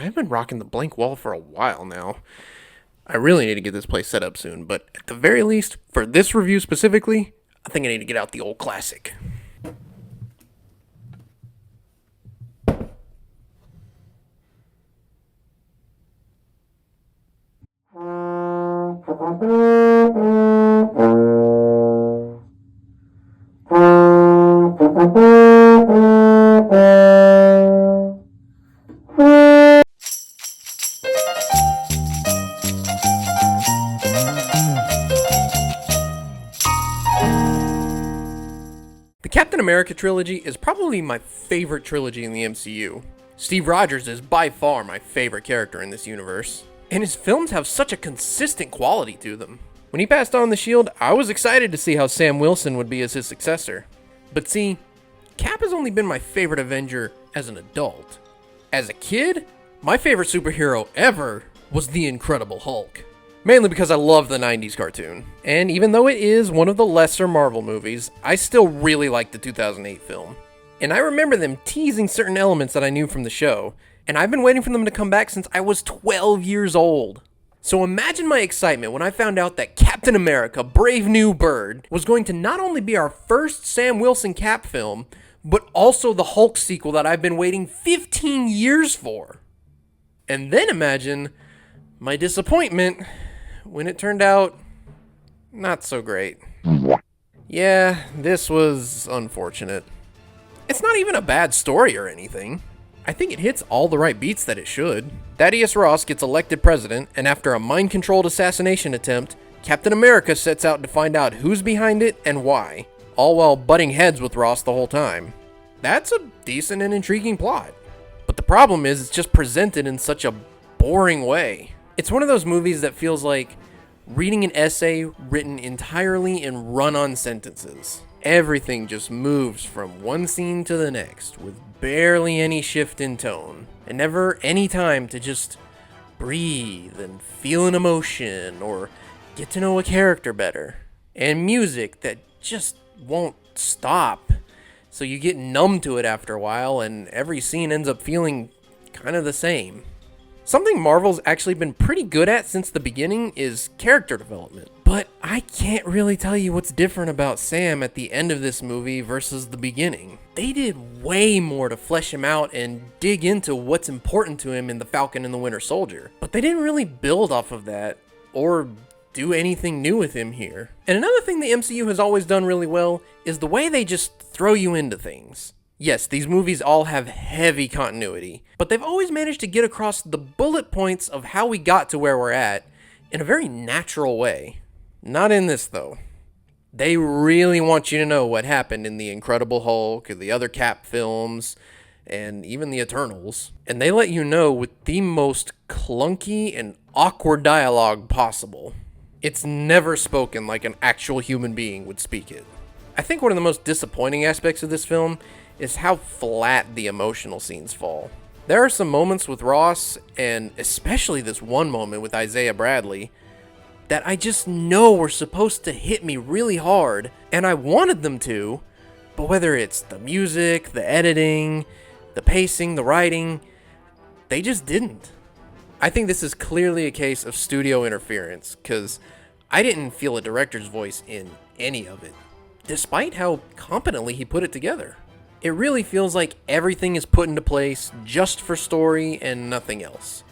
I've been rocking the blank wall for a while now. I really need to get this place set up soon, but at the very least, for this review specifically, I think I need to get out the old classic. The Captain America trilogy is probably my favorite trilogy in the MCU. Steve Rogers is by far my favorite character in this universe, and his films have such a consistent quality to them. When he passed on the shield, I was excited to see how Sam Wilson would be as his successor. But see, Cap has only been my favorite Avenger as an adult. As a kid, my favorite superhero ever was the Incredible Hulk. Mainly because I love the 90s cartoon. And even though it is one of the lesser Marvel movies, I still really like the 2008 film. And I remember them teasing certain elements that I knew from the show, and I've been waiting for them to come back since I was 12 years old. So imagine my excitement when I found out that Captain America: Brave New Bird was going to not only be our first Sam Wilson Cap film, but also the Hulk sequel that I've been waiting 15 years for. And then imagine my disappointment when it turned out not so great. Yeah, this was unfortunate. It's not even a bad story or anything. I think it hits all the right beats that it should. Thaddeus Ross gets elected president, and after a mind-controlled assassination attempt, Captain America sets out to find out who's behind it and why, all while butting heads with Ross the whole time. That's a decent and intriguing plot. But the problem is it's just presented in such a boring way. It's one of those movies that feels like reading an essay written entirely in run-on sentences. Everything just moves from one scene to the next with barely any shift in tone, and never any time to just breathe and feel an emotion or get to know a character better. And music that just won't stop, so you get numb to it after a while, and every scene ends up feeling kind of the same. Something Marvel's actually been pretty good at since the beginning is character development. But I can't really tell you what's different about Sam at the end of this movie versus the beginning. They did way more to flesh him out and dig into what's important to him in The Falcon and the Winter Soldier. But they didn't really build off of that or do anything new with him here. And another thing the MCU has always done really well is the way they just throw you into things. Yes, these movies all have heavy continuity, but they've always managed to get across the bullet points of how we got to where we're at in a very natural way. Not in this, though. They really want you to know what happened in The Incredible Hulk, the other Cap films, and even the Eternals. And they let you know with the most clunky and awkward dialogue possible. It's never spoken like an actual human being would speak it. I think one of the most disappointing aspects of this film is how flat the emotional scenes fall. There are some moments with Ross, and especially this one moment with Isaiah Bradley, that I just know were supposed to hit me really hard, and I wanted them to, but whether it's the music, the editing, the pacing, the writing, they just didn't. I think this is clearly a case of studio interference, because I didn't feel a director's voice in any of it, despite how competently he put it together. It really feels like everything is put into place just for story and nothing else.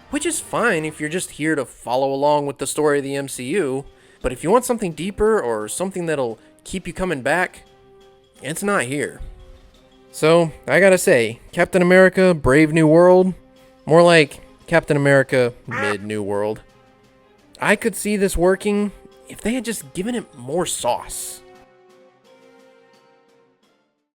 Which is fine if you're just here to follow along with the story of the MCU, but if you want something deeper or something that'll keep you coming back, it's not here. So, I gotta say, Captain America: Brave New World, more like Captain America Mid-New World. I could see this working if they had just given it more sauce.